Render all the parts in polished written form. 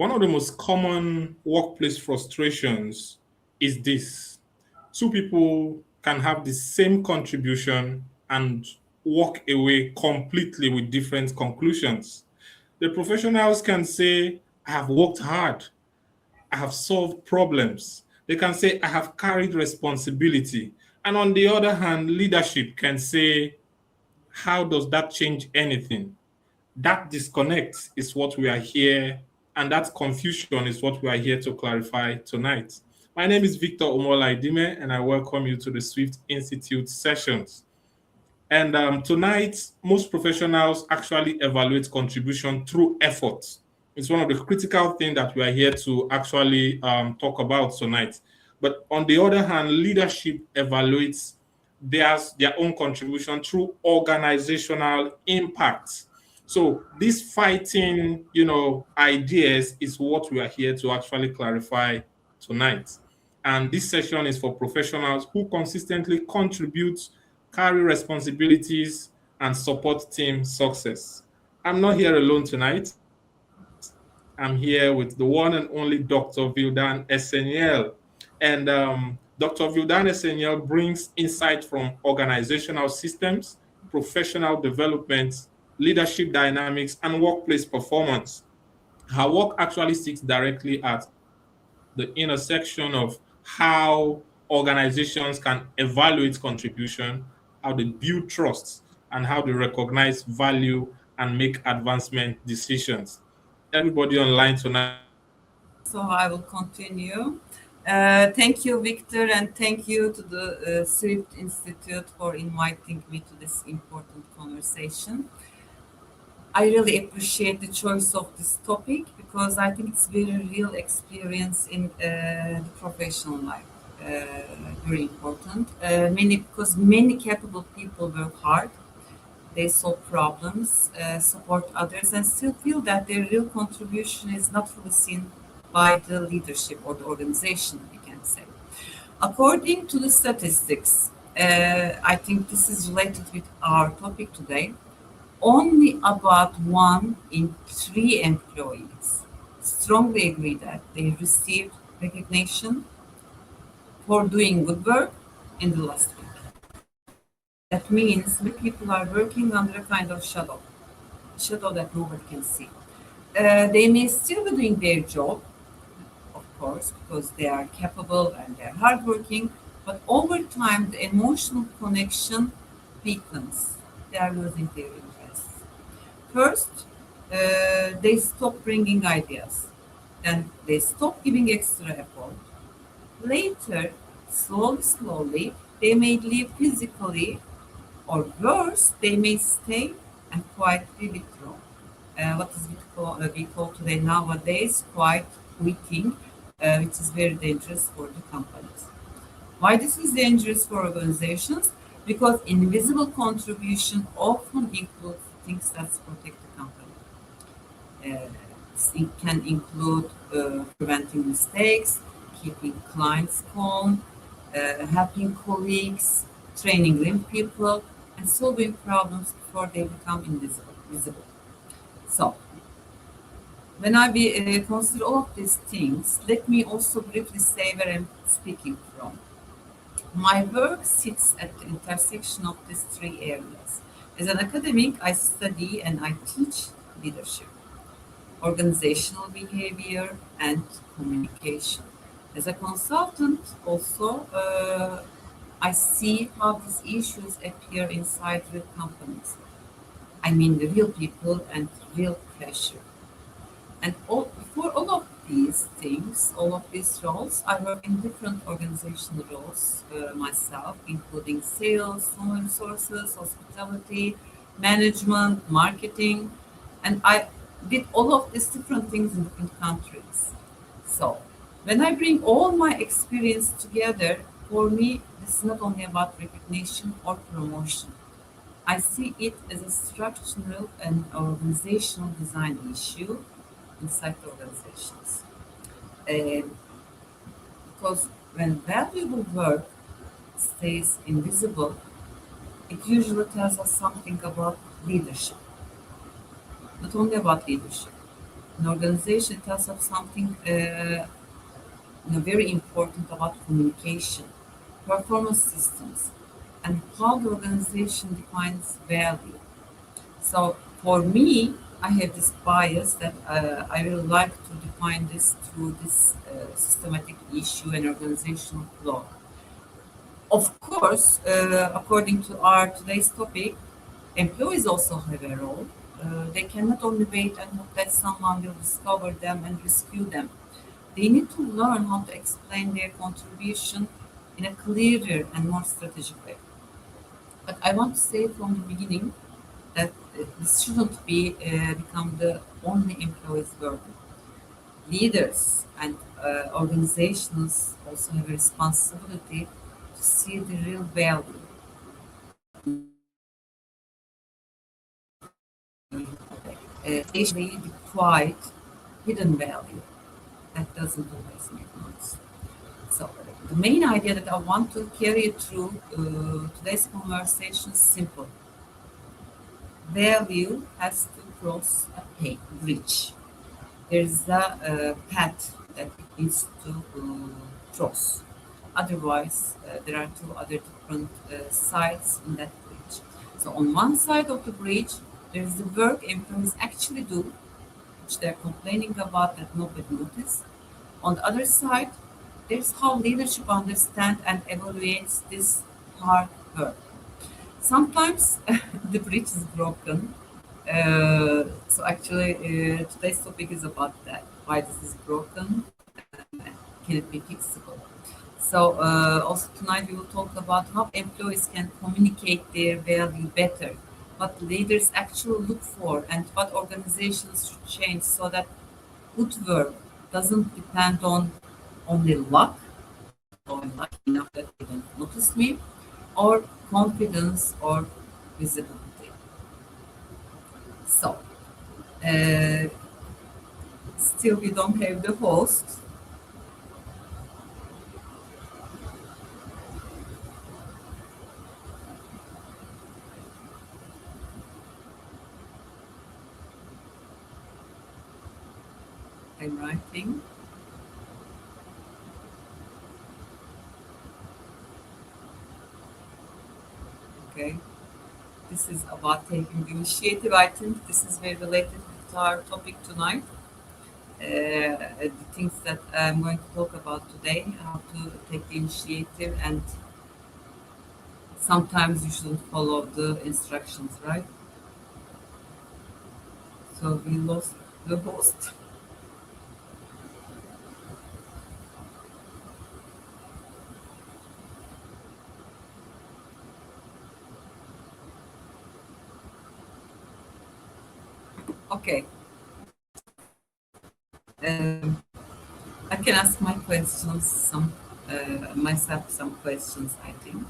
One of the most common workplace frustrations is this: two people can have the same contribution and walk away completely with different conclusions. The professionals can say, I have worked hard, I have solved problems. They can say, I have carried responsibility. And on the other hand, leadership can say, how does that change anything? That disconnect is what we are here, and that confusion is what we are here to clarify tonight. My name is Victor Omolaidime, and I welcome you to the Swift Institute sessions. And tonight, most professionals actually evaluate contribution through effort. It's one of the critical things that we are here to actually talk about tonight. But on the other hand, leadership evaluates their own contribution through organizational impact. So this fighting, ideas is what we are here to actually clarify tonight. And this session is for professionals who consistently contribute, carry responsibilities, and support team success. I'm not here alone tonight. I'm here with the one and only Dr. Vildan Esseniel. And Dr. Vildan Esseniel brings insight from organizational systems, professional development, leadership dynamics, and workplace performance. Her work actually sits directly at the intersection of how organizations can evaluate contribution, how they build trust, and how they recognize value and make advancement decisions. Everybody online tonight. So I will continue. Thank you, Victor, and thank you to the Swift Institute for inviting me to this important conversation. I really appreciate the choice of this topic because I think it's very real experience in the professional life. Very important. Many capable people work hard. They solve problems, support others, and still feel that their real contribution is not fully seen by the leadership or the organization, we can say. According to the statistics, I think this is related with our topic today. Only about 1 in 3 employees strongly agree that they received recognition for doing good work in the last week. That means many people are working under a kind of shadow that nobody can see. They may still be doing their job, of course, because they are capable and they're hardworking, but over time the emotional connection weakens. They are losing their interest. First, they stop bringing ideas. Then they stop giving extra effort. Later, slowly, they may leave physically, or worse, they may stay and quietly withdraw. What is we call today nowadays quiet quitting, which is very dangerous for the companies. Why this is dangerous for organizations? Because invisible contribution often includes things that protect the company. It can include preventing mistakes, keeping clients calm, helping colleagues, training new people, and solving problems before they become visible. So, when I consider all of these things, let me also briefly say where I'm speaking from. My work sits at the intersection of these 3 areas. As an academic, I study and I teach leadership, organizational behavior, and communication. As a consultant, also, I see how these issues appear inside real companies. I mean, the real people and real pressure. And for all of these things, all of these roles, I work in different organizational roles myself, including sales, human resources, hospitality, management, marketing, and I did all of these different things in different countries. So, when I bring all my experience together, for me, this is not only about recognition or promotion. I see it as a structural and organizational design issue inside the organizations. Uh, because when valuable work stays invisible, it usually tells us something about leadership, not only about leadership, An organization tells us something very important about communication, performance systems, and how the organization defines value. So for me, I have this bias that I will like to define this through this systematic issue and organizational law. Of course, according to our today's topic, employees also have a role. They cannot only wait and hope that someone will discover them and rescue them. They need to learn how to explain their contribution in a clearer and more strategic way. But I want to say from the beginning that this shouldn't be become the only employee's burden. Leaders and organizations also have a responsibility to see the real value, especially the quiet, hidden value that doesn't always make noise. So the main idea that I want to carry through today's conversation is simple. Value has to cross a bridge. There's a path that it needs to cross. Otherwise, there are two other different sides in that bridge. So on one side of the bridge, there is the work employees actually do, which they're complaining about that nobody noticed. On the other side, there's how leadership understands and evaluates this hard work. Sometimes the bridge is broken. So actually, today's topic is about that. Why this is broken? Can it be fixable? So also tonight we will talk about how employees can communicate their value better, what leaders actually look for, and what organizations should change so that good work doesn't depend on only luck, or lucky enough that they don't notice me, or confidence or visibility. So, uh, still we don't have the host. I'm writing. Okay. This is about taking the initiative. I think this is very related to our topic tonight. The things that I'm going to talk about today, how to take the initiative, and sometimes you shouldn't follow the instructions, right? So we lost the host. Okay. I can ask my questions, myself some questions, I think.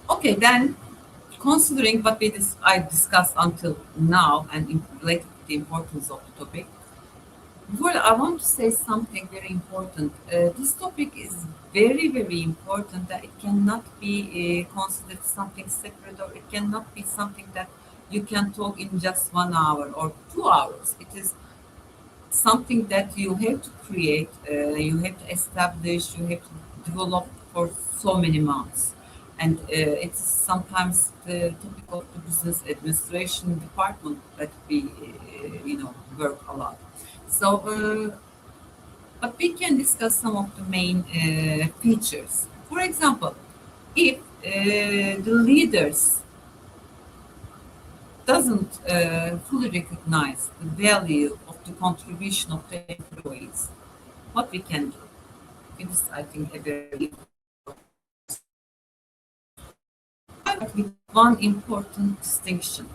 Okay, then considering what I discussed until now and related to the importance of the topic, well, I want to say something very important. This topic is very, very important that it cannot be considered something separate, or it cannot be something that you can talk in just 1 hour or 2 hours. It is something that you have to create, you have to establish, you have to develop for so many months. And it's sometimes the topic of the business administration department that we, work a lot. So, but we can discuss some of the main features. For example, if the leaders doesn't fully recognize the value of the contribution of the employees, what we can do? It is, I think, a very with one important distinction.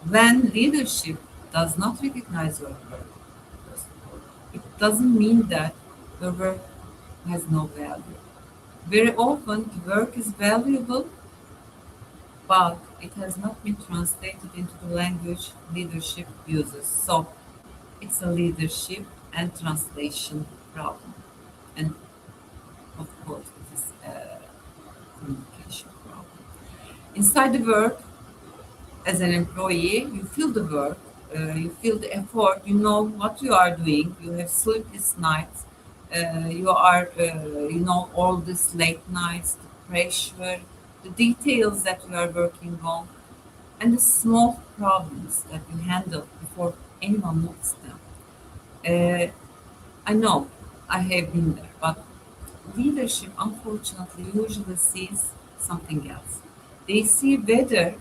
When leadership does not recognize your work, it doesn't mean that the work has no value. Very often, the work is valuable, but it has not been translated into the language leadership uses. So it's a leadership and translation problem. And of course, it is a communication problem. Inside the work, as an employee, you feel the work, you feel the effort, you know what you are doing, you have sleepless nights, you are, all these late nights, the pressure, the details that you are working on, and the small problems that you handle before anyone notices them. Uh, I know I have been there, but leadership unfortunately usually sees something else. They see whether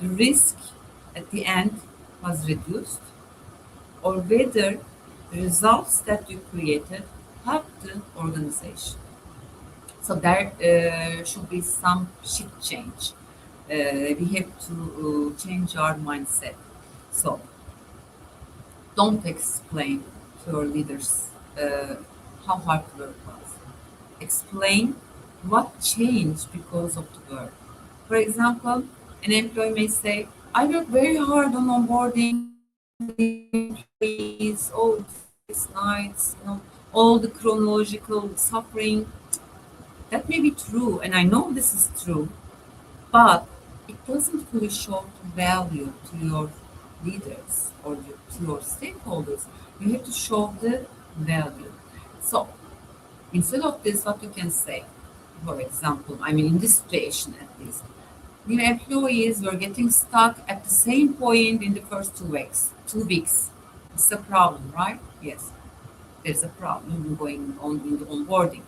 the risk at the end was reduced or whether the results that you created helped the organization. So there should be some shift change. We have to change our mindset. So don't explain to your leaders how hard the work was. Explain what changed because of the work. For example, an employee may say, I work very hard on onboarding the employees, all the sleepless nights, all the chronological suffering. That may be true, and I know this is true, but it doesn't fully show the value to your leaders or to your stakeholders. You have to show the value. So instead of this, what you can say, for example, I mean, in this situation at least, new employees were getting stuck at the same point in the first 2 weeks. 2 weeks. It's a problem, right? Yes, there's a problem going on in the onboarding.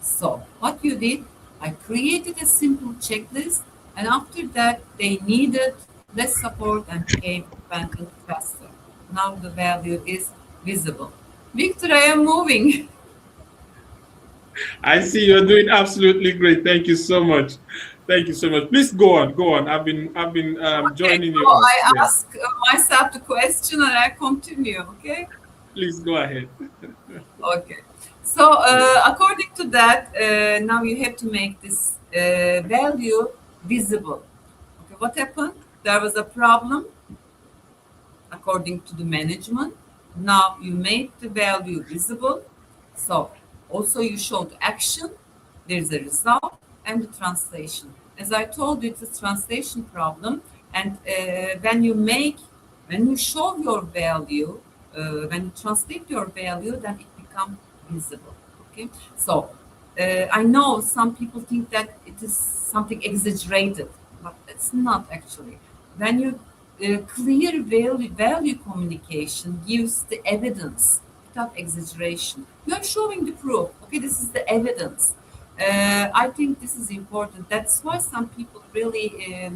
So what you did, I created a simple checklist, and after that, they needed less support and became abandoned faster. Now the value is visible. Victor, I am moving. I see you're doing absolutely great. Thank you so much. Thank you so much. Please go on. Go on. I've been Okay, joining so you up. I Yeah. ask myself the question and I continue. Okay. Please go ahead. Okay. So, Yeah. according to that, now you have to make this value visible. Okay, what happened? There was a problem according to the management. Now you made the value visible. So, also you showed action, there's a result, and the translation. As I told you, it's a translation problem. And when you show your value, when you translate your value, then it becomes visible. Okay, so I know some people think that it is something exaggerated, but it's not actually. When you clear value communication gives the evidence without exaggeration. You are showing the proof. Okay, this is the evidence. I think this is important. That's why some people really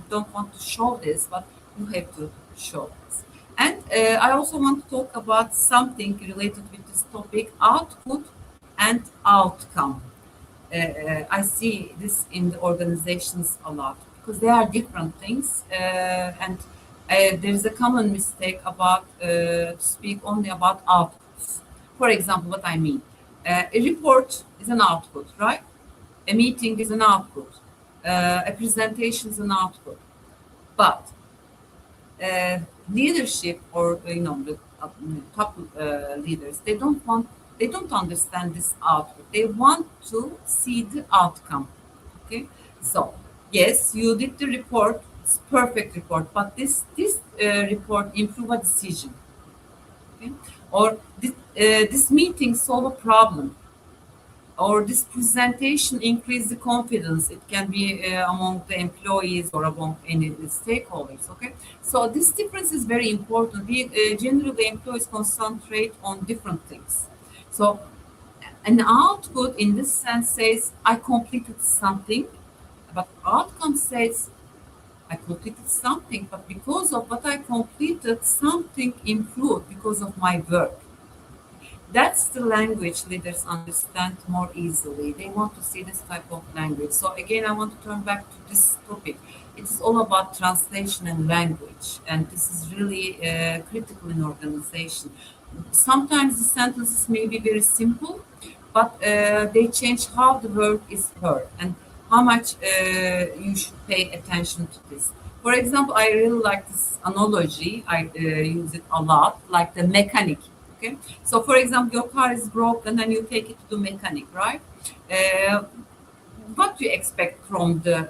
don't want to show this, but you have to show this. And I also want to talk about something related with this topic: output and outcome. I see this in the organizations a lot because they are different things, and there is a common mistake about to speak only about outputs. For example, what I mean, a report is an output, right? A meeting is an output. A presentation is an output. But leadership or the top leaders, they don't understand this output. They want to see the outcome. Okay, so yes, you did the report, it's perfect report, but this report improve a decision. Okay, or this meeting solve a problem, or this presentation increase the confidence. It can be among the employees or among any stakeholders. Okay, so this difference is very important. We generally employees concentrate on different things. So an output in this sense says I completed something, but outcome says I completed something, but because of what I completed, something improved because of my work. That's the language leaders understand more easily. They want to see this type of language. So again, I want to turn back to this topic. It's all about translation and language, and this is really critical in organization. Sometimes the sentences may be very simple, but they change how the word is heard and how much you should pay attention to this. For example, I really like this analogy. I use it a lot, like the mechanic. Okay, so for example, your car is broken and you take it to the mechanic, right? Uh, what do you expect from the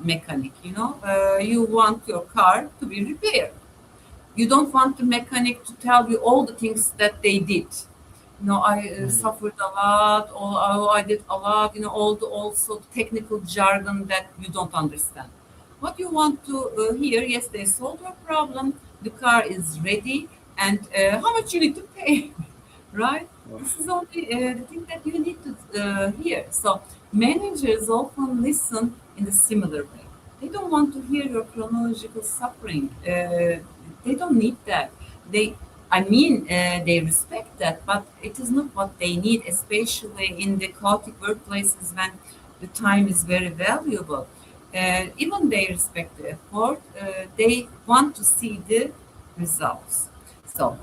mechanic? You want your car to be repaired. You don't want the mechanic to tell you all the things that they did. I suffered a lot, or oh, I did a lot, all the also technical jargon that you don't understand. What you want to hear, yes, they solved your problem, the car is ready, and how much you need to pay, right? This is only the thing that you need to hear. So managers often listen in a similar way. They don't want to hear your chronological suffering. They don't need that. They, they respect that, but it is not what they need, especially in the chaotic workplaces when the time is very valuable. Even they respect the effort. They want to see the results. So.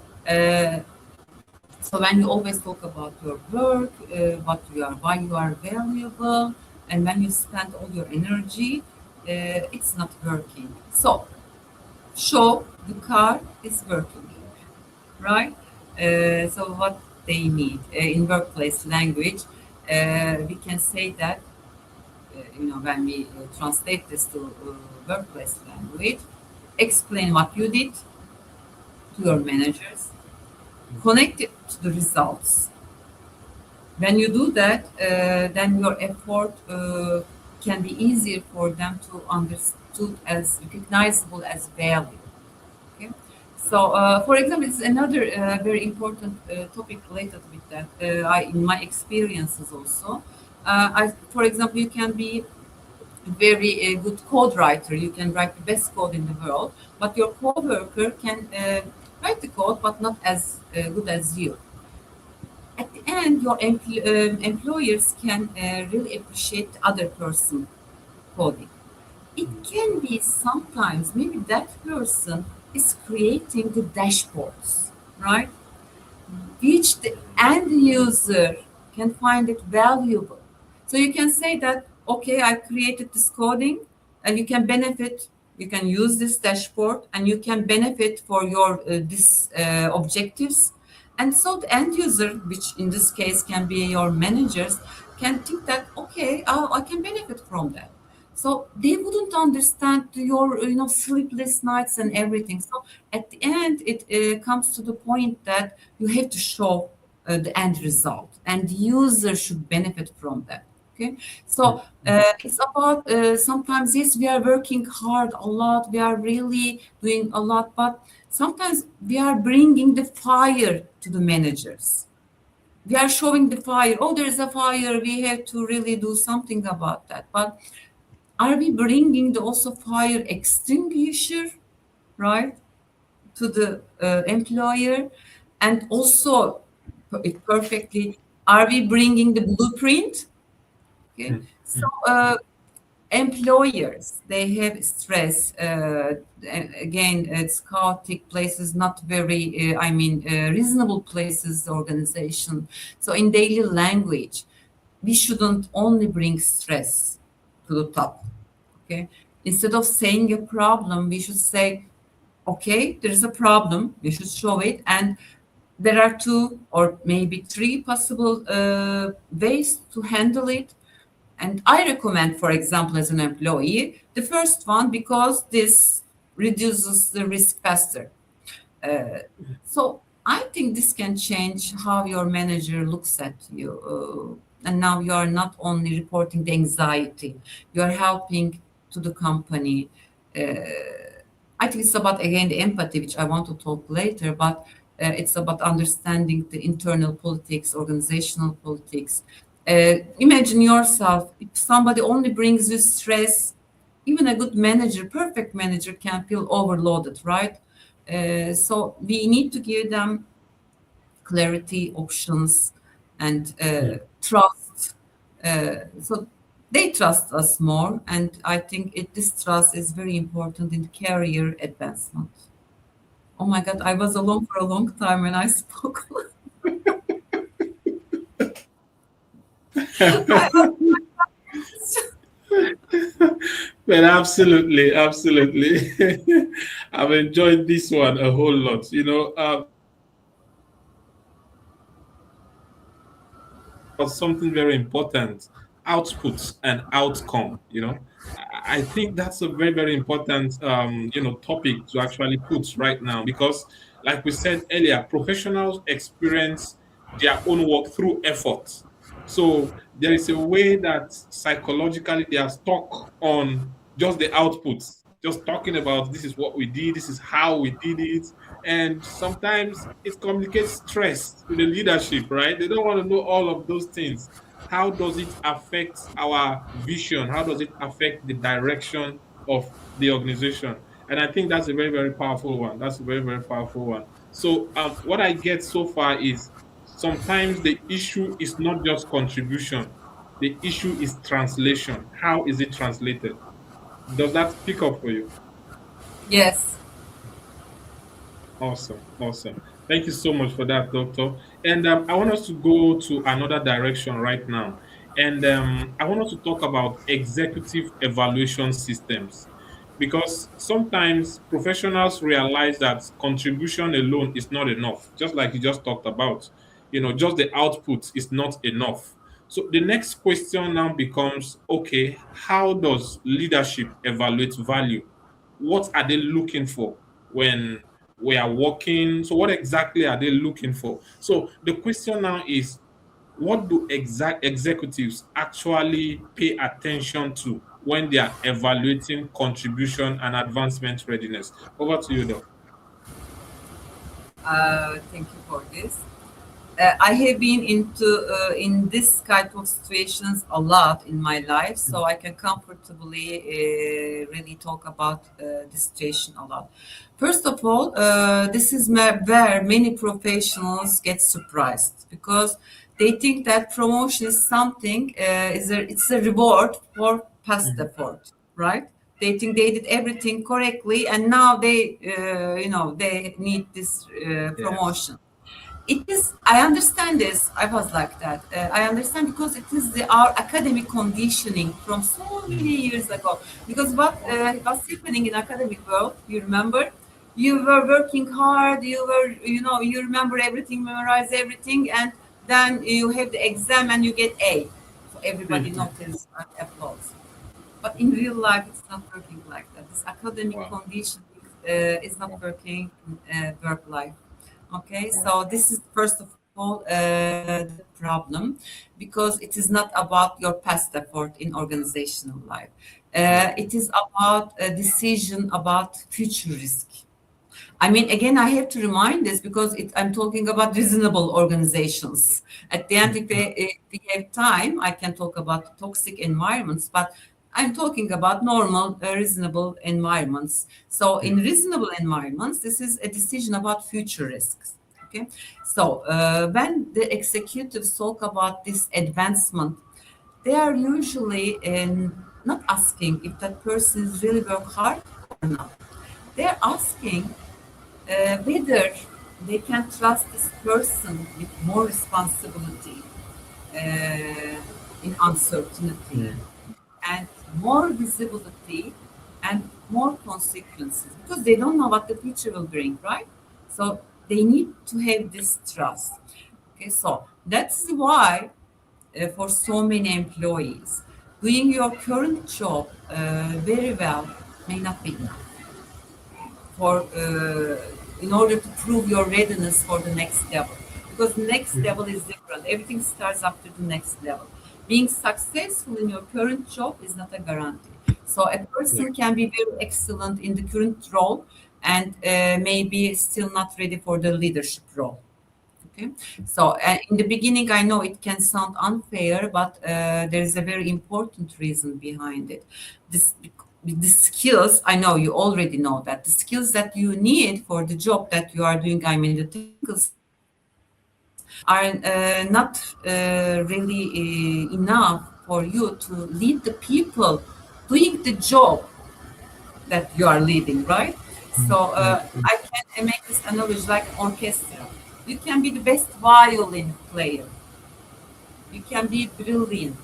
So when you always talk about your work, why you are valuable, and when you spend all your energy, it's not working. So show the car is working, right? So what they need in workplace language, we can say that when we translate this to workplace language, explain what you did to your managers, connect it to the results. When you do that, then your effort can be easier for them to understood as recognizable as value. Okay? So, for example, it's another very important topic related with that. In my experiences also, for example, you can be very good code writer. You can write the best code in the world, but your coworker can write the code, but not as good as you. At the end, your employers can really appreciate the other person coding. It can be sometimes maybe that person is creating the dashboards, right? Which the end user can find it valuable. So you can say that, okay, I created this coding and you can benefit, you can use this dashboard and you can benefit for your this objectives. And so the end user, which in this case can be your managers, can think that, okay, I can benefit from that. So they wouldn't understand your, sleepless nights and everything. So at the end, it comes to the point that you have to show the end result, and the user should benefit from that. Okay, so it's about sometimes yes, we are working hard a lot, we are really doing a lot, but sometimes we are bringing the fire to the managers. We are showing the fire. Oh, there is a fire. We have to really do something about that. But are we bringing the also fire extinguisher, right, to the employer? And also, it perfectly, are we bringing the blueprint? Okay, so employers, they have stress. Again, it's chaotic places, not very, reasonable places, organization. So in daily language, we shouldn't only bring stress to the top. Okay, instead of saying a problem, we should say, okay, there is a problem, we should show it, and there are two or maybe three possible ways to handle it. And I recommend, for example, as an employee, the first one, because this reduces the risk faster. So I think this can change how your manager looks at you. And now you are not only reporting the anxiety, you are helping to the company. I think it's about, again, the empathy, which I want to talk later, but it's about understanding the internal politics, organizational politics. Imagine yourself, if somebody only brings you stress, even a good manager, perfect manager, can feel overloaded, right? So we need to give them clarity, options, and trust. So they trust us more, and I think this trust is very important in career advancement. Oh my God, I was alone for a long time when I spoke. But absolutely, absolutely. I've enjoyed this one a whole lot. Something very important outputs and outcome. I think that's a very, very important, topic to actually put right now because, like we said earlier, professionals experience their own work through effort. So there is a way that psychologically they are stuck on just the outputs, just talking about this is what we did, this is how we did it. And sometimes it communicates stress to the leadership, right? They don't want to know all of those things. How does it affect our vision? How does it affect the direction of the organization? And I think that's a very, very powerful one. That's a very, very powerful one. So, what I get so far is sometimes the issue is not just contribution, the issue is translation. How is it translated? Does that pick up for you? Yes. Awesome, awesome. Thank you so much for that, Doctor. And I want us to go to another direction right now. And I want us to talk about executive evaluation systems because sometimes professionals realize that contribution alone is not enough, just like you just talked about. Just the output is not enough. So the next question now becomes, okay, how does leadership evaluate value? What are they looking for when we are working? So what exactly are they looking for? So the question now is, what do executives actually pay attention to when they are evaluating contribution and advancement readiness? Over to you, Doc. Thank you for this. I have been in this kind of situations a lot in my life, so I can comfortably really talk about this situation a lot. First of all, this is where many professionals get surprised because they think that promotion is something it's a reward for past effort, right? They think they did everything correctly, and now they need this Yes. promotion. It is, I understand this. I was like that. I understand because it is our academic conditioning from so many years ago. Because what was happening in academic world, you remember, you were working hard, you remember everything, memorize everything, and then you have the exam and you get A. So everybody Mhm. notices and applauds. But in real life, it's not working like that. This academic Wow. conditioning is not working in work life. Okay, Wow. so this is first of all the problem because it is not about your past effort in organizational life. It is about a decision about future risk. I mean, again, I have to remind this because I'm talking about reasonable organizations. At the end, if we have time, I can talk about toxic environments, but I'm talking about normal, reasonable environments. So, in reasonable environments, this is a decision about future risks. Okay, so when the executives talk about this advancement, they are usually not asking if that person is really work hard or not. They're asking whether they can trust this person with more responsibility in uncertainty Mm. and more visibility and more consequences because they don't know what the future will bring, right? So they need to have this trust. Okay, so that's why for so many employees, doing your current job very well may not be enough for in order to prove your readiness for the next level because next level is different. Everything starts after the next level. Being successful in your current job is not a guarantee. So a Yeah. person can be very excellent in the current role and maybe still not ready for the leadership role. Okay, so in the beginning, I know it can sound unfair, but there is a very important reason behind it. This, the skills, I know you already know that the skills that you need for the job that you are doing, I mean, the technical skills are not really enough for you to lead the people doing the job that you are leading, right? So Mm. I can make this analogy like orchestra. You can be the best violin player. You can be brilliant,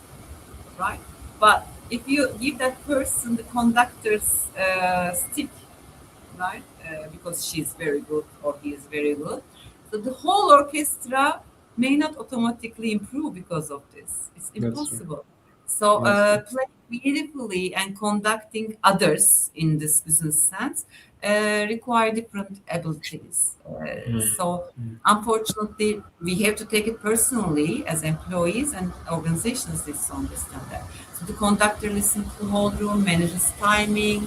right? But if you give that person the conductor's stick, right, because she's very good or he is very good, so the whole orchestra may not automatically improve because of this. It's That's true. impossible. So Yes. playing beautifully and conducting others in this business sense require different abilities. So unfortunately, we have to take it personally as employees, and organizations need to understand that. So the conductor listens to the whole room, manages timing,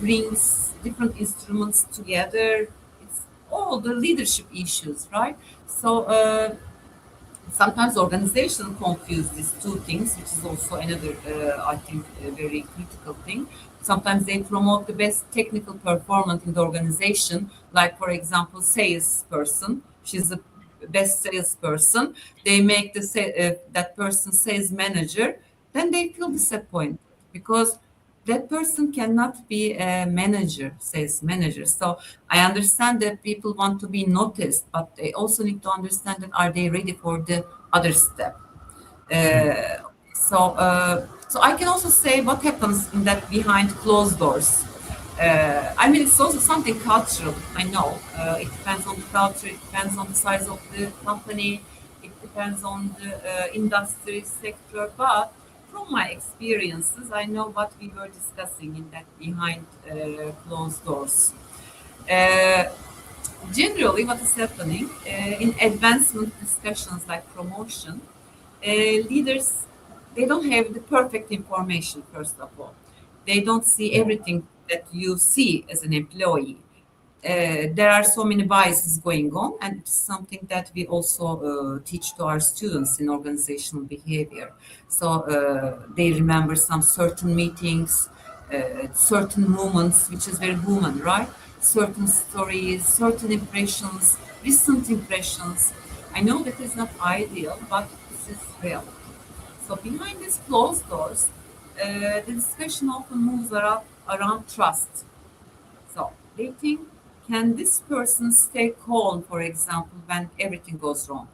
brings different instruments together. It's all the leadership issues, right? So sometimes organizations confuse these two things, which is also another, I think, a very critical thing. Sometimes they promote the best technical performance in the organization, like, for example, salesperson. She's the best salesperson. They make that person sales manager, then they feel disappointed because that person cannot be a manager, sales manager. So I understand that people want to be noticed, but they also need to understand that are they ready for the other step. So I can also say what happens in that behind closed doors. I mean, it's also something cultural. I know it depends on the culture, it depends on the size of the company, it depends on the industry sector. But from my experiences, I know what we were discussing in that behind closed doors. Uh, Generally, what is happening in advancement discussions like promotion, leaders, they don't have the perfect information. First of all, they don't see everything that you see as an employee. There are so many biases going on, and it's something that we also teach to our students in organizational behavior. So they remember some certain meetings, certain moments, which is very human, right? Certain stories, certain impressions, recent impressions. I know that is not ideal, but this is real. So behind these closed doors, the discussion often moves around trust. So they think, can this person stay calm, for example, when everything goes wrong?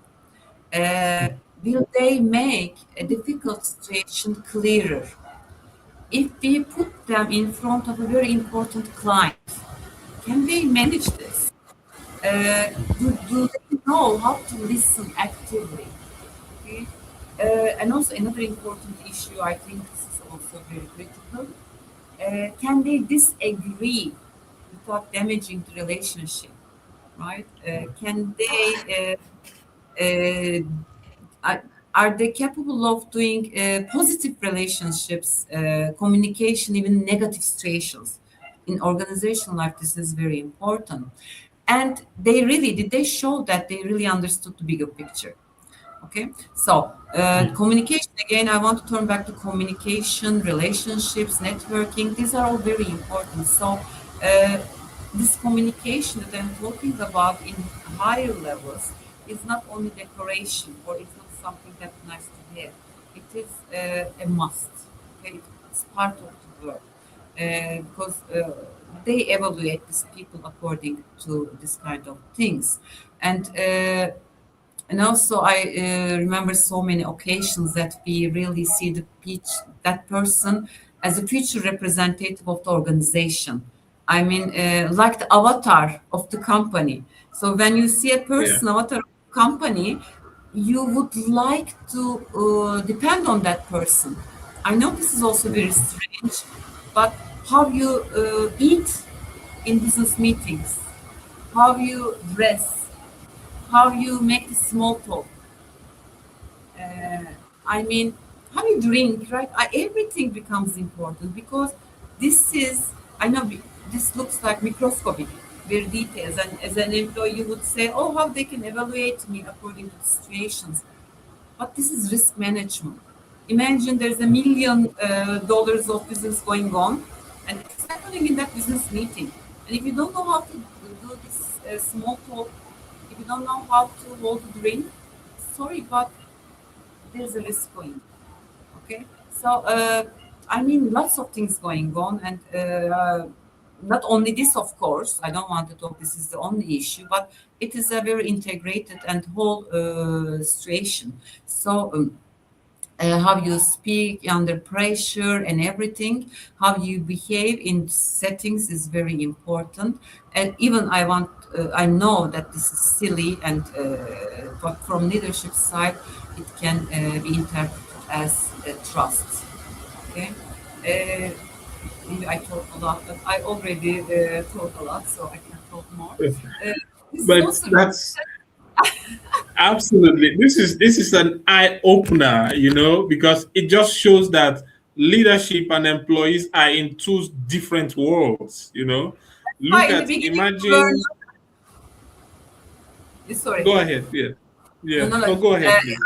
Uh, will they make a difficult situation clearer? If we put them in front of a very important client, can they manage this? Uh, do they know how to listen actively? Okay. And also another important issue, I think this is also very critical. Can they disagree without damaging the relationship, right? Can they are, are they capable of doing positive relationships, communication, even negative situations? In organizational life, this is very important. And did they show that they really understood the bigger picture? Okay, so communication again. I want to turn back to communication, relationships, networking. These are all very important. So uh, this communication that I'm talking about in higher levels is not only decoration or it's not something that's nice to have. It is a must. Okay, it's part of the work because they evaluate these people according to this kind of things, and also, I remember so many occasions that we really see that person as a future representative of the organization. I mean, like the avatar of the company. So when you see a Yeah. person, avatar of the company, you would like to depend on that person. I know this is also very strange, but how you eat in business meetings, how you dress, how you make the small talk, uh, I mean, how you drink, right? Everything becomes important because this is, I know this looks like microscopic, very details. And as an employee, you would say, oh, how they can evaluate me according to the situations. But this is risk management. Imagine there's $1 million of business going on, and it's happening in that business meeting. And if you don't know how to do this small talk, if you don't know how to hold a drink, sorry, but there's a risk going. Okay, so I mean, lots of things going on, and not only this, of course. I don't want to talk. This is the only issue, but it is a very integrated and whole situation. So. How you speak under pressure and everything, how you behave in settings is very important. And even I know that this is silly, and but from leadership side, it can be interpreted as trust. Okay. Uh, Maybe I talk a lot, but I already talk a lot, so I can talk more. Uh, this is But also that's absolutely, this is an eye opener, because it just shows that leadership and employees are in two different worlds. why Look in the at, beginning we were imagine. not, sorry. Go ahead. Yeah, No, yeah. no, no. No, go ahead, please.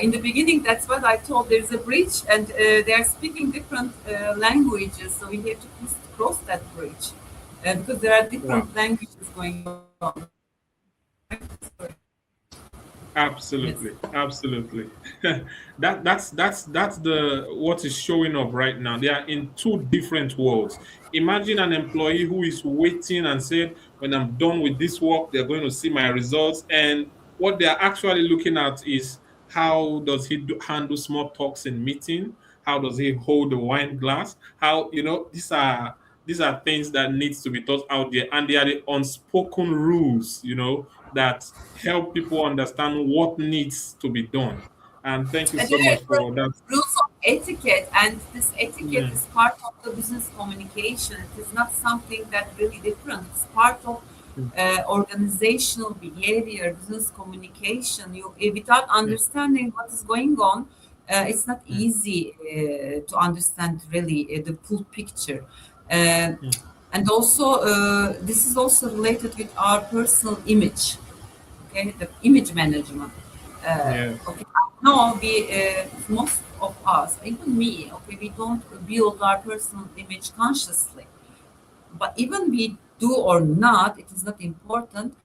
In the beginning, that's what I told. There's a bridge, and they are speaking different languages, so we have to cross that bridge because there are Wow. different languages going on. Sorry. Yes. Absolutely, absolutely. That's the what is showing up right now. They are in two different worlds. Imagine an employee who is waiting and said, "When I'm done with this work, they're going to see my results." And what they are actually looking at is how does he handle small talks in meeting? How does he hold the wine glass? How these are things that needs to be taught out there, and they are the unspoken rules. That help people understand what needs to be done. And thank you And so there much are for that. rules of etiquette, and this etiquette Mm, is part of the business communication. It is not something that really different. It's part of mm, organizational behavior, business communication. Without mm, understanding what is going on, it's not mm, easy to understand really the full picture. Uh, mm. and also, this is also related with our personal image, okay, the image management. Yes. Okay, now most of us, even me, okay, we don't build our personal image consciously, but even we do or not, it is not important.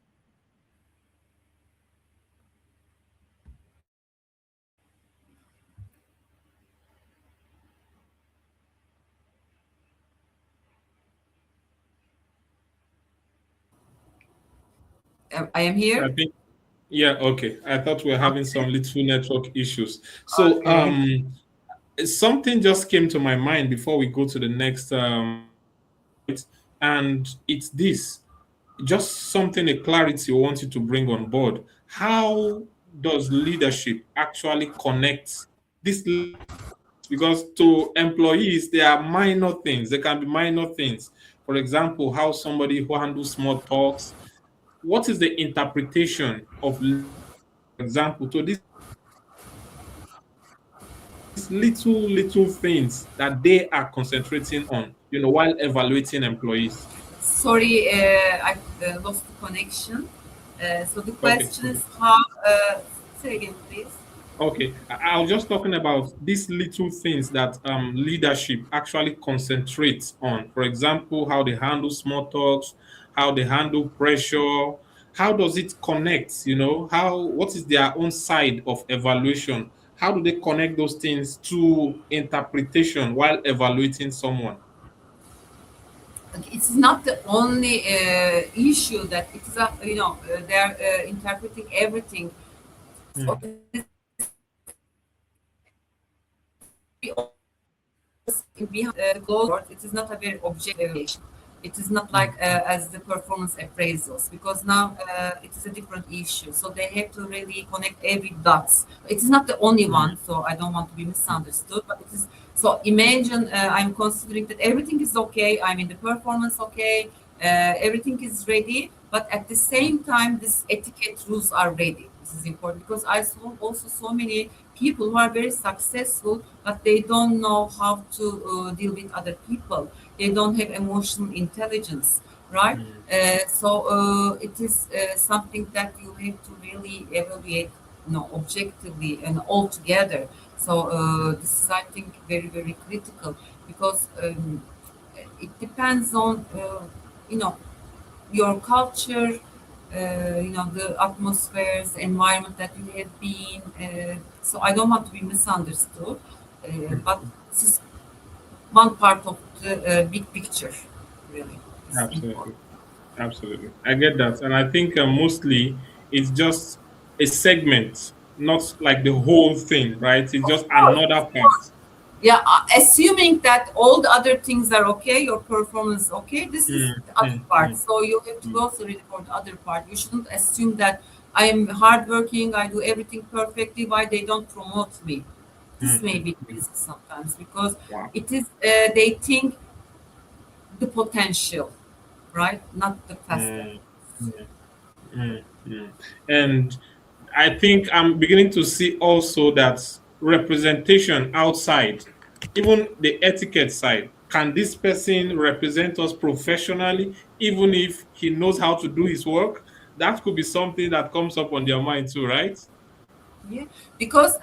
I am I here. think, yeah, okay. I thought we were having some little network issues. So Okay. something just came to my mind before we go to the next and it's this. Just something, a clarity I want you to bring on board. How does leadership actually connect this? Because to employees, there are minor things. There can be minor things. For example, how somebody who handles small talks. What is the interpretation of, for example, to these little things that they are concentrating on, while evaluating employees? Sorry, I lost the connection. So the Okay, question okay. is how. Say again, please. Okay, I was just talking about these little things that leadership actually concentrates on. For example, how they handle small talks, how they handle pressure, how does it connect? What is their own side of evaluation? How do they connect those things to interpretation while evaluating someone? It's not the only issue that it's a, they are interpreting everything. So Mm, behind the closed doors, it is not a very objective evaluation. It is not mm, like as the performance appraisals because now it is a different issue. So they have to really connect every dots. It is not the only mm, one, so I don't want to be misunderstood. But it is so. Imagine I'm considering that everything is okay. I'm in the performance okay. Everything is ready, but at the same time, this etiquette rules are ready. This is important because I saw also so many people who are very successful, but they don't know how to deal with other people. They don't have emotional intelligence, right? mm, It is something that you have to really evaluate, objectively and altogether. This is, I think, very, very critical because it depends on, you know, your culture, the atmospheres, the environment that you have been. So I don't want to be misunderstood, but mm. this is one part of the big picture, really. It's important. Absolutely. Absolutely. I get that. And I think mostly it's just a segment, not like the whole thing, right? It's just Of course, another of part. course. Yeah, assuming that all the other things are okay, your performance is okay, this is Mm, the other mm, part. mm, So you have to mm, go through for the other part. You shouldn't assume that I am hardworking, I do everything perfectly, why they don't promote me. This may be the reason sometimes because Wow. it is they think the potential, right? Not the past. Mm, mm, mm. And I think I'm beginning to see also that representation outside, even the etiquette side. Can this person represent us professionally, even if he knows how to do his work? That could be something that comes up on their mind too, right? Yeah, because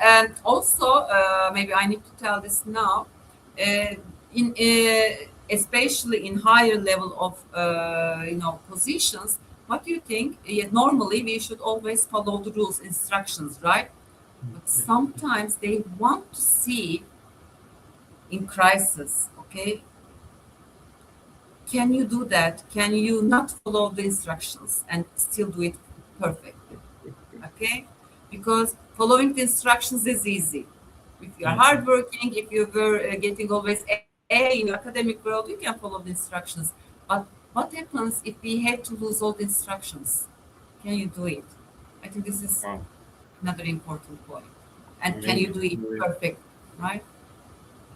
also maybe I need to tell this now. In especially in higher level of positions, what do you think? Yeah, normally we should always follow the rules, instructions, right? But sometimes they want to see in crisis. Okay, can you do that? Can you not follow the instructions and still do it perfectly? Okay, because following the instructions is easy. If you are Mhm. hardworking, if you were getting always A in academic world, you can follow the instructions. But what happens if we have to lose all the instructions? Can you do it? I think this is Wow, another important point. And can you amazing, do it amazing, perfect, right?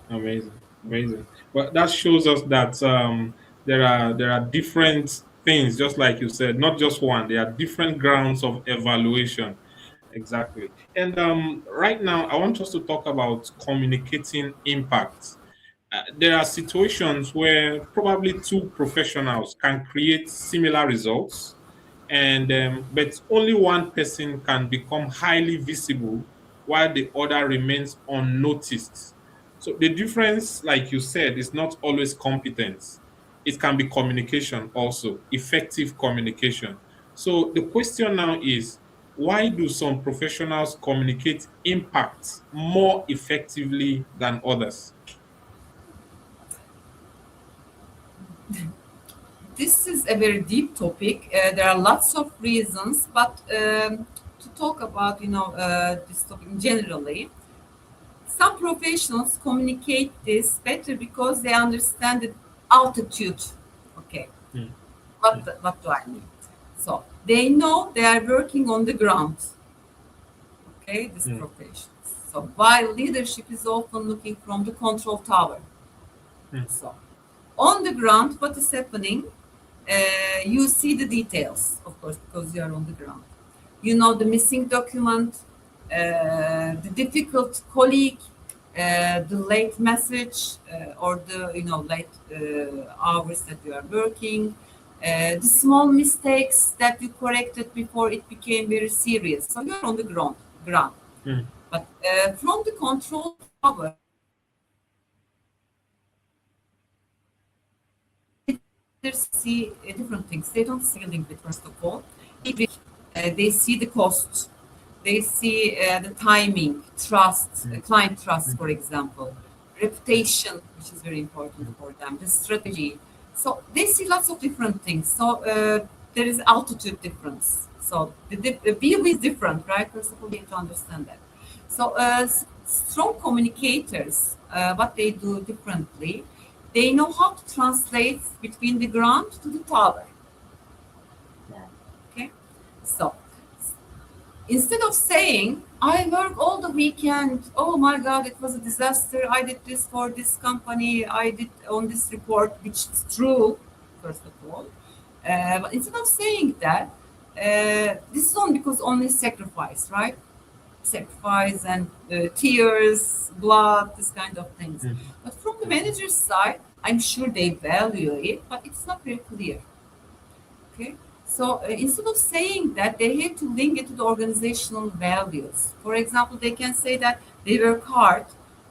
amazing, amazing. But that shows us that there are different things, just like you said, not just one. There are different grounds of evaluation. Exactly. And right now, I want us to talk about communicating impact. There are situations where probably two professionals can create similar results, and but only one person can become highly visible while the other remains unnoticed. So the difference, like you said, is not always competence. It can be communication also, effective communication. So the question now is, why do some professionals communicate impact more effectively than others? This is a very deep topic. There are lots of reasons, but to talk about this topic generally, some professionals communicate this better because they understand the altitude. Okay, Mm, what do I mean? So they know they are working on the ground. Okay, this mm, profession. So while leadership is often looking from the control tower. mm, So on the ground, what is happening? You see the details, of course, because you are on the ground. You know the missing document, the difficult colleague, the late message, or the late hours that you are working, the small mistakes that you corrected before it became very serious. So you are on the ground. mm, But from the control tower, they see different things. They don't see dealing with first of all. They see the cost. They see the timing, trust, mm, client trust, mm, for example, mm, reputation, which is very important for them, the strategy. So they see lots of different things. So there is altitude difference. So the view is different, right? First of all, you have to understand that. So strong communicators, what they do differently, they know how to translate between the ground to the tower. wow. Okay, so instead of saying, I work all the weekend, oh my God, it was a disaster. I did this for this company, I did on this report, which is true, first of all. But instead of saying that, this is only because only sacrifice, right? Sacrifice and tears, blood, this kind of things. Mm, But from the mm, manager's side, I'm sure they value it, but it's not very clear. Okay. So instead of saying that, they have to link it to the organizational values. For example, they can say that they work hard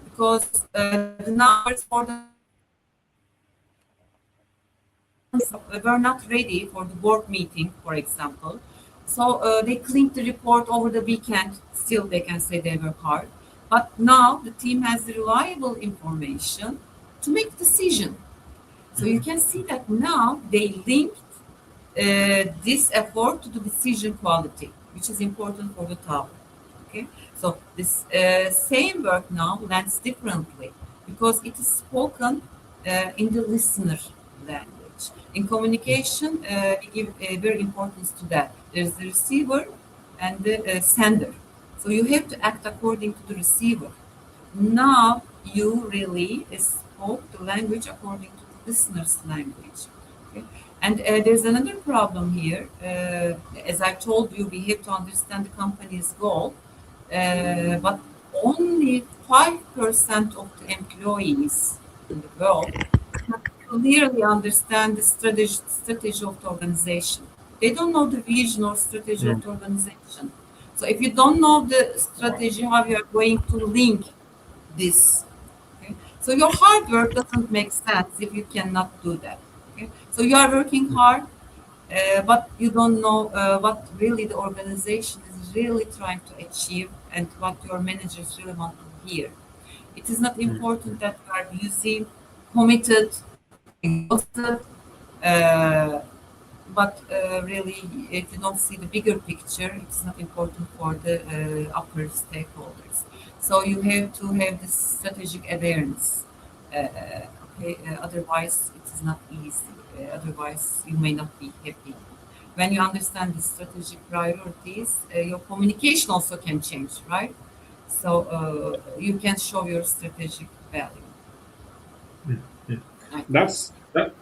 because the numbers for the were not ready for the board meeting, for example. So they cleaned the report over the weekend. Still, they can say they work hard. But now the team has the reliable information to make decision. So you mhm. can see that now they link this effort to the decision quality, which is important for the tower. Okay, so this same work now lands differently because it is spoken in the listener language. In communication, we give very importance to that. There's the receiver and the sender. So you have to act according to the receiver. now you really spoke the language according to the listener's language. Okay? And there's another problem here. As I told you, we have to understand the company's goal, but only 5% of the employees in the world clearly understand the strategy of the organization. They don't know the vision or strategy of Mm. the organization. So if you don't know the strategy, how you are going to link this? Okay? So your hard work doesn't make sense if you cannot do that. Okay? So you are working hard, but you don't know what really the organization is really trying to achieve and what your managers really want to hear. It is not Mm. important that you are busy, committed, exhausted, uh, but really, if you don't see the bigger picture, it's not important for the upper stakeholders. So you have to have this strategic awareness. Okay, otherwise, it is not easy. Otherwise, you may not be happy. When you understand the strategic priorities, your communication also can change, right? So you can show your strategic value. Mm. Mm. I think.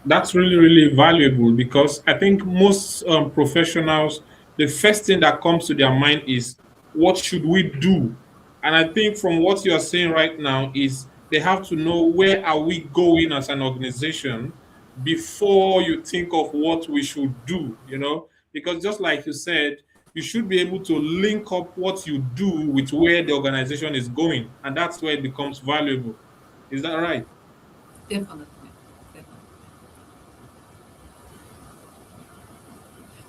That's really really valuable because I think most professionals, the first thing that comes to their mind is what should we do, and I think from what you are saying right now is they have to know where are we going as an organization before you think of what we should do. Because just like you said, you should be able to link up what you do with where the organization is going, and that's where it becomes valuable. Is that right? Definitely. Definitely.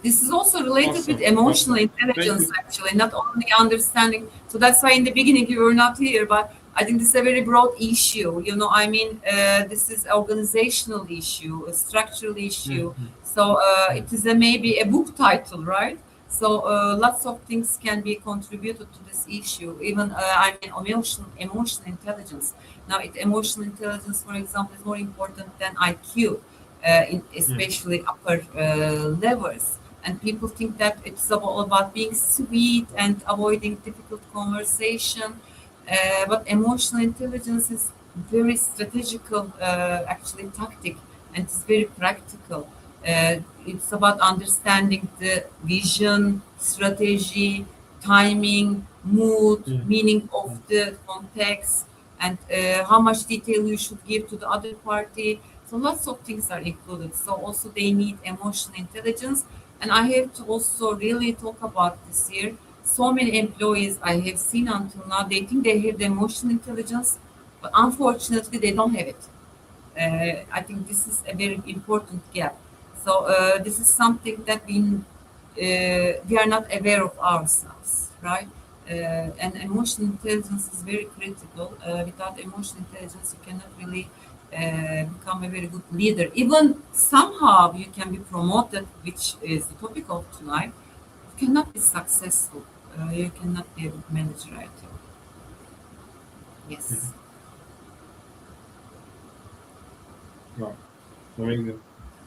This is also related with Awesome, emotional awesome. Thank intelligence, you. actually, not only understanding. So that's why in the beginning you were not here, but I think this is a very broad issue. I mean, this is organizational issue, a structural issue. Mm, So mm, it is maybe a book title, right? So lots of things can be contributed to this issue. Even I mean, emotional intelligence. Now, emotional intelligence, for example, is more important than IQ, mm, especially upper levels. And people think that it's all about being sweet and avoiding difficult conversation. But emotional intelligence is very strategical, actually tactic, and it's very practical. It's about understanding the vision, strategy, timing, mood, mm, meaning of mm, the context, and how much detail you should give to the other party. So lots of things are included. So also they need emotional intelligence. And I have to also really talk about this here. So many employees I have seen until now, they think they have the emotional intelligence, but unfortunately they don't have it. I think this is a very important gap. So this is something that we are not aware of ourselves, right? And emotional intelligence is very critical. Without emotional intelligence, you cannot really become a very good leader. Even somehow you can be promoted, which is the topic of tonight. You cannot be successful. You cannot be a good manager, I think. mm. Yes. Wow, amazing.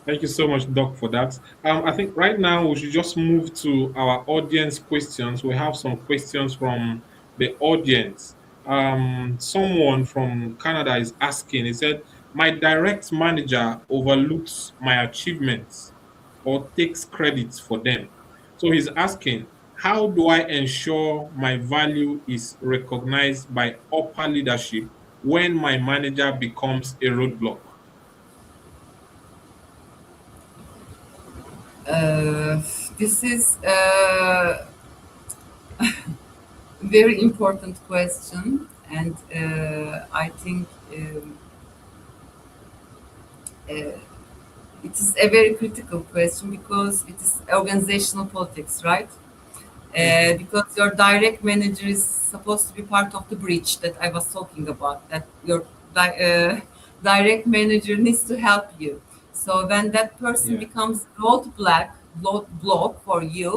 Thank you so much, Doc, for that. I think right now we should just move to our audience questions. We have some questions from the audience. Someone from Canada is asking, he said, my direct manager overlooks my achievements or takes credit for them. So he's asking, how do I ensure my value is recognized by upper leadership when my manager becomes a roadblock? Uh, this is very important question, and I think uh, it is a very critical question because it is organizational politics, right? Mhm. Because your direct manager is supposed to be part of the bridge that I was talking about. That your direct manager needs to help you. So when that person Yeah. becomes roadblock for you,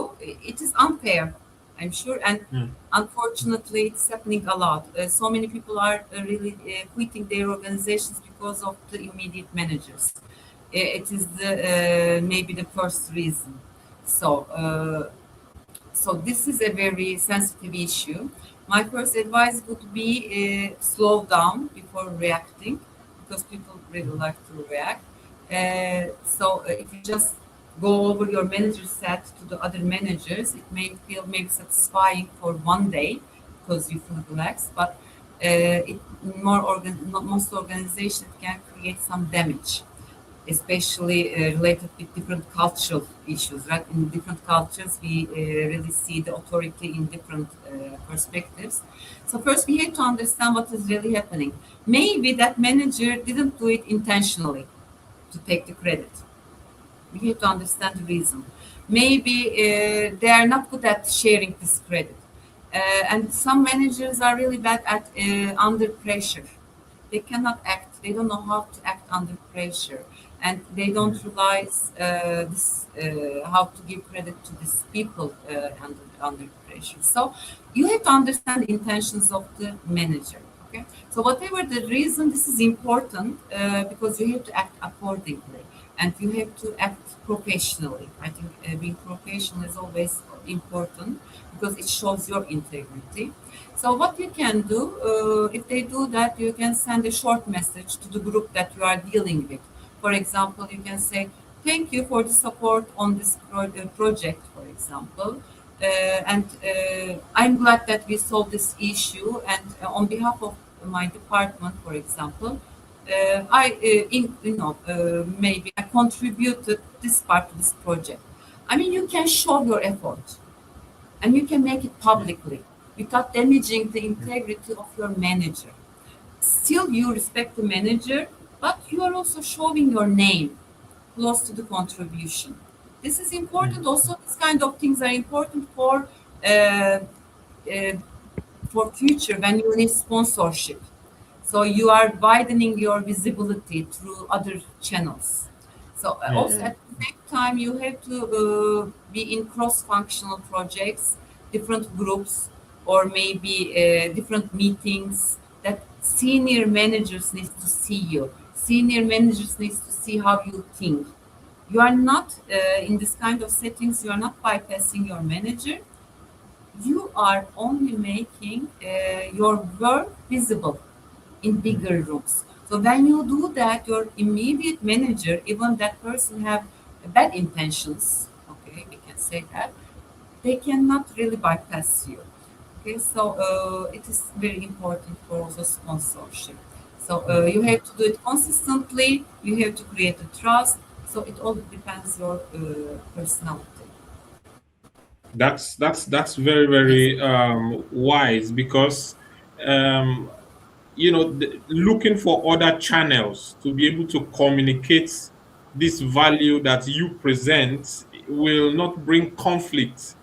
it is unfair, I'm sure. And Mm. unfortunately, it's happening a lot. So many people are really quitting their organizations because of the immediate managers. It is the maybe the first reason. So. So this is a very sensitive issue. My first advice would be slow down before reacting, because people really like to react. So if you just go over your manager set to the other managers, it may feel maybe satisfying for one day because you feel relaxed, but it most organizations can create some damage, especially related with different cultural issues, right? In different cultures, we really see the authority in different perspectives. So first, we have to understand what is really happening. Maybe that manager didn't do it intentionally to take the credit. We have to understand the reason. Maybe they are not good at sharing this credit. And some managers are really bad at under pressure. They cannot act. They don't know how to act under pressure, and they don't realize how to give credit to these people under pressure. So you have to understand the intentions of the manager. Okay. So whatever the reason, this is important because you have to act accordingly and you have to act professionally. I think being professional is always important because it shows your integrity. So what you can do, if they do that, you can send a short message to the group that you are dealing with. For example, you can say, thank you for the support on this project, for example. And I'm glad that we solved this issue. And on behalf of my department, for example, maybe I contributed this part to this project. I mean, you can show your effort and you can make it publicly without damaging the integrity of your manager. Still, you respect the manager, but you are also showing your name close to the contribution. This is important. Also, this kind of things are important uh, uh, for future when you need sponsorship. So you are widening your visibility through other channels. So also at the same time, you have to be in cross-functional projects, different groups, or maybe different meetings that senior managers need to see you. Senior managers need to see how you think. You are not in this kind of settings. You are not bypassing your manager. You are only making your work visible in bigger rooms. So when you do that, your immediate manager, even that person have bad intentions, okay, we can say that, they cannot really bypass you. Okay, so it is very important for also sponsorship. So you have to do it consistently. You have to create a trust. So it all depends your personality. That's very Yes. very wise because um, looking for other channels to be able to communicate this value that you present will not bring conflict,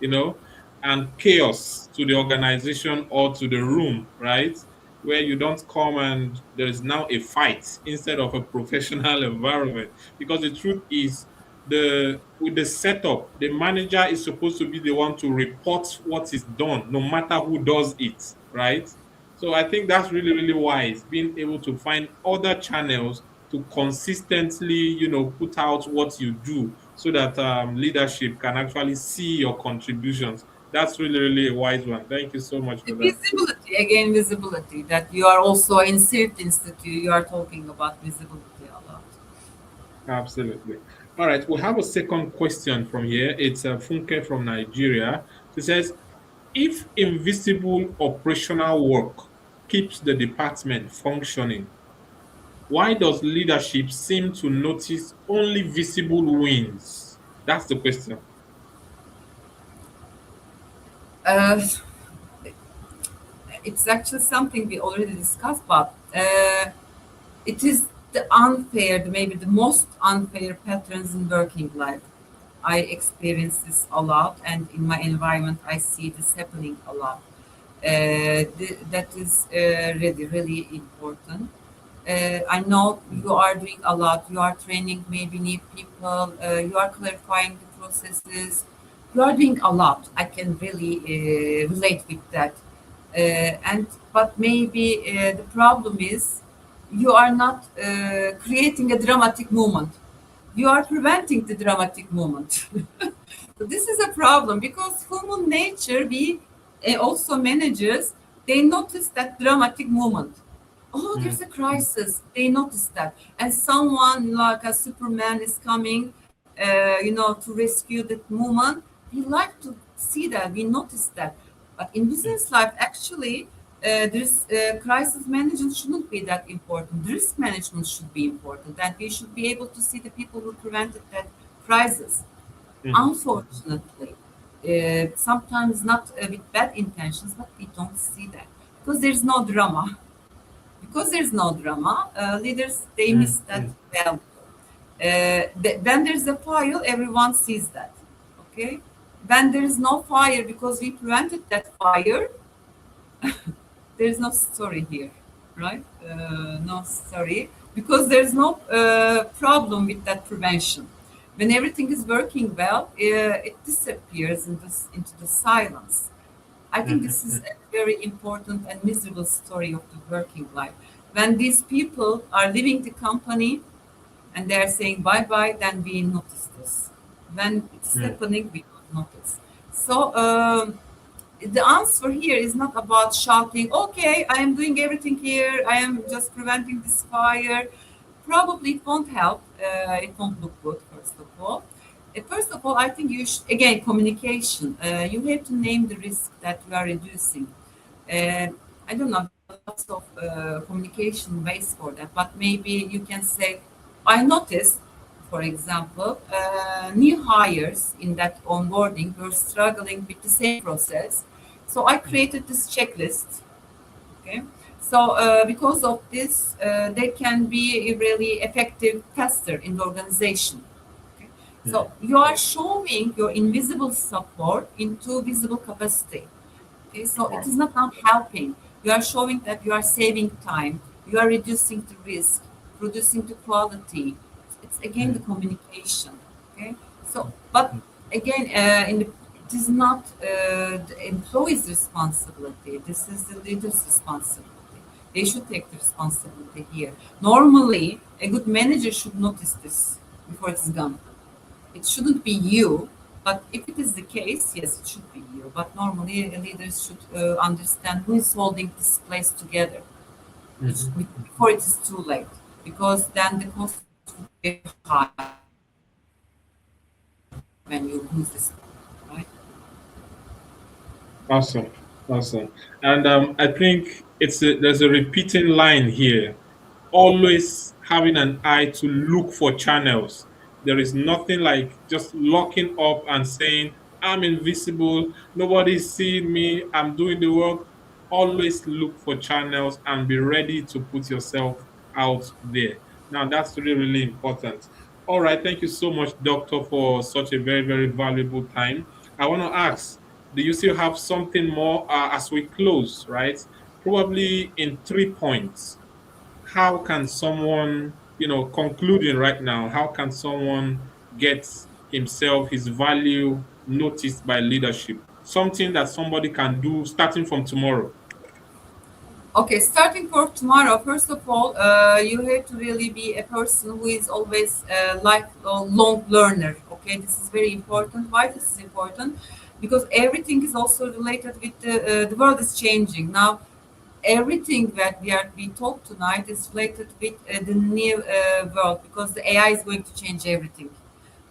and chaos to the organization or to the room, right? Where you don't come and there is now a fight instead of a professional environment. Because the truth is, with the setup, the manager is supposed to be the one to report what is done, no matter who does it, right? So I think that's really, really wise, being able to find other channels to consistently, put out what you do so that leadership can actually see your contributions. That's really, really a wise one. Thank you so much The for that. visibility, again, visibility, that you are also in CIRT Institute, you are talking about visibility a lot. Absolutely. All right, we have a second question from here. It's Funke from Nigeria. She says, if invisible operational work keeps the department functioning, why does leadership seem to notice only visible wins? That's the question. Uh, it's actually something we already discussed, but it is maybe the most unfair patterns in working life. I experience this a lot, and in my environment, I see this happening a lot. That is really, really important. I know you are doing a lot. You are training maybe new people. You are clarifying the processes. You are doing a lot. I can really relate with that. And but maybe the problem is you are not creating a dramatic moment. You are preventing the dramatic moment. So this is a problem because human nature, we also managers, they notice that dramatic moment. Oh, there's a crisis. They notice that, and someone like a Superman is coming, to rescue that moment. We like to see that. We notice that, but in business life, actually, this crisis management shouldn't be that important. The risk management should be important, and we should be able to see the people who prevented that crisis. Unfortunately, sometimes not with bad intentions, but we don't see that because there's no drama. Because there's no drama, leaders they miss that value. When there's a fire, everyone sees that. Okay. When there is no fire because we prevented that fire, there is no story here, right? No story because there's no problem with that prevention. When everything is working well, it disappears into the silence. I think this is a very important and miserable story of the working life. When these people are leaving the company and they are saying bye bye, then we notice this. When it's happening, we don't notice. So the answer here is not about shouting, okay, I am doing everything here, I am just preventing this fire. Probably it won't help, it won't look good, first of all. First of all, I think you should, again, communication. You have to name the risk that you are reducing. I don't know, lots of communication ways for that, but maybe you can say, I noticed, for example, new hires in that onboarding were struggling with the same process. So I created this checklist. Okay. So because of this, they can be a really effective tester in the organization. Okay? So you are showing your invisible support into visible capacity. Okay? So it is not helping. You are showing that you are saving time. You are reducing the risk, producing the quality. It's again the communication. Okay. So, but again, it is not the employee's responsibility. This is the leader's responsibility. They should take the responsibility here. Normally, a good manager should notice this before it's gone. It shouldn't be you, but if it is the case, yes, it should be you. But normally, leaders should understand who is holding this place together before it is too late, because then the cost would be high when you lose this, right? Awesome, awesome. And I think there's a repeating line here. Always having an eye to look for channels. There is nothing like just locking up and saying, I'm invisible, nobody's seeing me, I'm doing the work. Always look for channels and be ready to put yourself out there. Now, that's really, really important. All right. Thank you so much, Doctor, for such a very, very valuable time. I want to ask, do you still have something more as we close, right? Probably in 3 points. How can someone, concluding right now, how can someone get himself, his value noticed by leadership? Something that somebody can do starting from tomorrow. Okay, starting for tomorrow, first of all, you have to really be a person who is always a lifelong learner. Okay, this is very important. Why this is important? Because everything is also related with the world is changing now. Everything that we talk tonight is related with the new world, because the AI is going to change everything.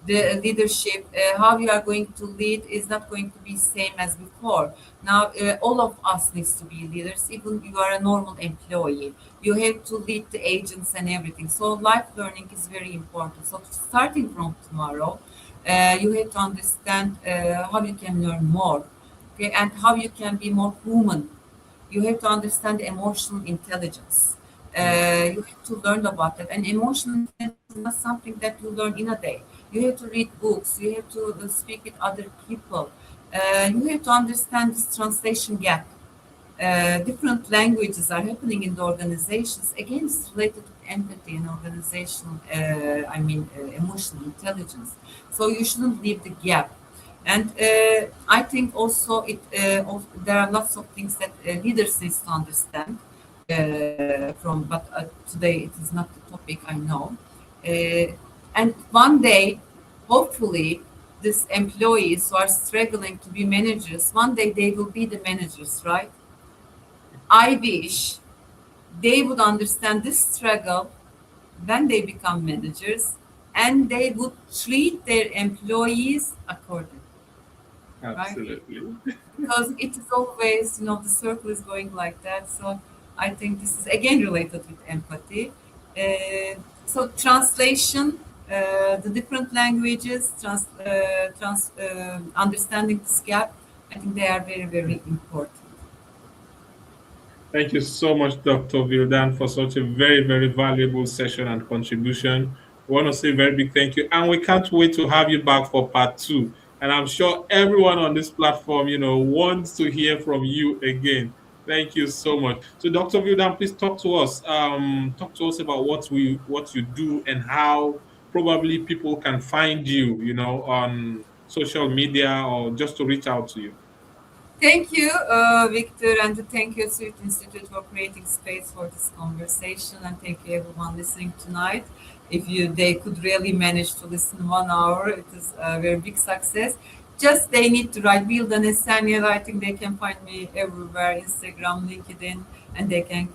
The leadership, how you are going to lead is not going to be same as before. Now, all of us needs to be leaders. Even you are a normal employee, you have to lead the agents and everything. So life learning is very important. So starting from tomorrow, you have to understand how you can learn more, okay, and how you can be more human. You have to understand emotional intelligence. You have to learn about that. And emotional intelligence is not something that you learn in a day. You have to read books. You have to speak with other people. You have to understand this translation gap. Different languages are happening in the organizations. Again, it's related to empathy and organizational, emotional intelligence. So you shouldn't leave the gap. And I think also there are lots of things that leaders need to understand but today it is not the topic, I know. And one day, hopefully, these employees who are struggling to be managers, one day they will be the managers, right? I wish they would understand this struggle when they become managers and they would treat their employees accordingly, right? Absolutely. Because it is always, the circle is going like that. So I think this is again related with empathy. So translation, the different languages, understanding this gap, I think they are very, very important. Thank you so much, Dr. Vildan, for such a very, very valuable session and contribution. We want to say a very big thank you. And we can't wait to have you back for part two. And I'm sure everyone on this platform, wants to hear from you again. Thank you so much. So, Dr. Vildan, please talk to us. Talk to us about what you do and how probably people can find you, on social media or just to reach out to you. Thank you, Victor, and thank you, Swift Institute, for creating space for this conversation. And thank you, everyone listening tonight. If they could really manage to listen 1 hour, it is a very big success. Just they need to write Vildan Esenyel. I think they can find me everywhere: Instagram, LinkedIn, and they can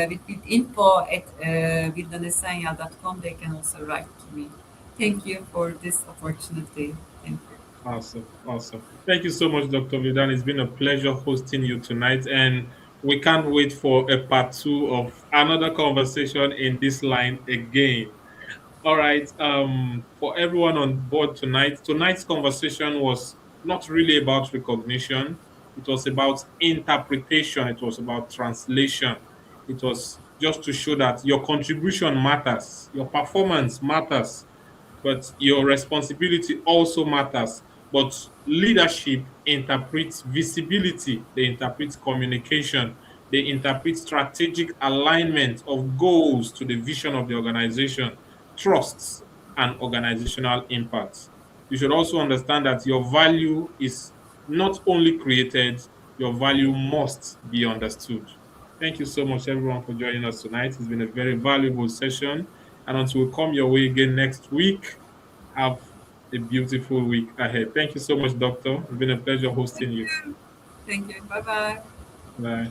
with info at vildanesenyel.com. They can also write to me. Thank you for this opportunity. Thank you. Awesome. Awesome. Thank you so much, Dr. Vidan. It's been a pleasure hosting you tonight. And we can't wait for a part two of another conversation in this line again. All right. For everyone on board tonight, tonight's conversation was not really about recognition. It was about interpretation. It was about translation. It was just to show that your contribution matters, your performance matters, but your responsibility also matters. But leadership interprets visibility, they interpret communication, they interpret strategic alignment of goals to the vision of the organization, trusts, and organizational impact. You should also understand that your value is not only created, your value must be understood. Thank you so much, everyone, for joining us tonight. It's been a very valuable session. And until we come your way again next week, have a beautiful week ahead. Thank you so much, Doctor. It's been a pleasure hosting you. Thank you. Bye bye. Bye.